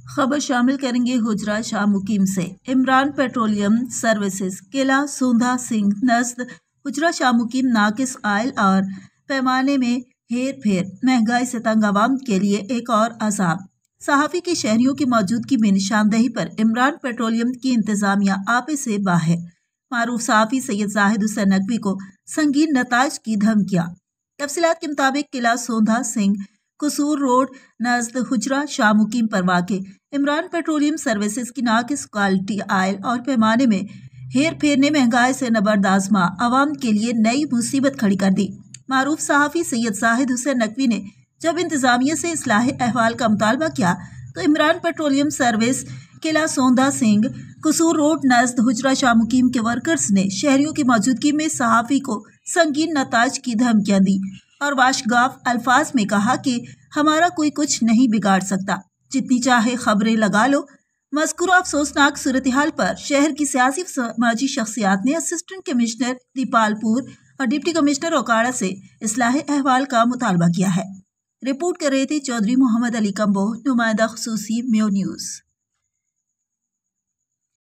खबर शामिल करेंगे हुजरा शाह मुकीम से। इमरान पेट्रोलियम सर्विसेज किला सूंधा सिंह नस्द हुजरा शाह मुकीम नाकिस आयल और पैमाने में हेर फेर, महंगाई से तंग आवाम के लिए एक और अजाब। सहाफ़ी की शहरियों की मौजूदगी में निशानदेही पर इमरान पेट्रोलियम की इंतजामिया आपे से बाहर। मारूफ सहाफ़ी सैयद जाहिद हुसैन नकवी को संगीन नताइज की धमकियाँ। तफसीलात के मुताबिक किला सूंधा सिंह कसूर रोड नज़द हुजरा शाह मुकीम पर वाक़े इमरान पेट्रोलियम सर्विसेज की नाकिस क्वालिटी आयल और पैमाने में हेर फेर ने महंगाई से नबरदाज़मा आवाम के लिए नई मुसीबत खड़ी कर दी। मारूफ सहाफ़ी सैयद जाहिद हुसैन नकवी ने जब इंतजामिया से इस्लाह अहवाल का मुतालबा किया तो इमरान पेट्रोलियम सर्विस किला सूंधा सिंह कसूर रोड नज़द हुजरा शाह मुकीम के वर्कर्स ने शहरियों की मौजूदगी में सहाफ़ी को संगीन नताज की धमकियाँ दी और वाशगाफ अल्फाज में कहा कि हमारा कोई कुछ नहीं बिगाड़ सकता, जितनी चाहे खबरें लगा लो। मज़कूरा अफसोसनाक सूरत हाल पर शहर की सियासी समाजी शख्सियात ने असिस्टेंट कमिश्नर दीपालपुर और डिप्टी कमिश्नर ओकाड़ा से इस्लाह अहवाल का मुतालबा किया है। रिपोर्ट कर रहे थे चौधरी मोहम्मद अली कंबोह, नुमाइंदा खुसूसी म्यो न्यूज़।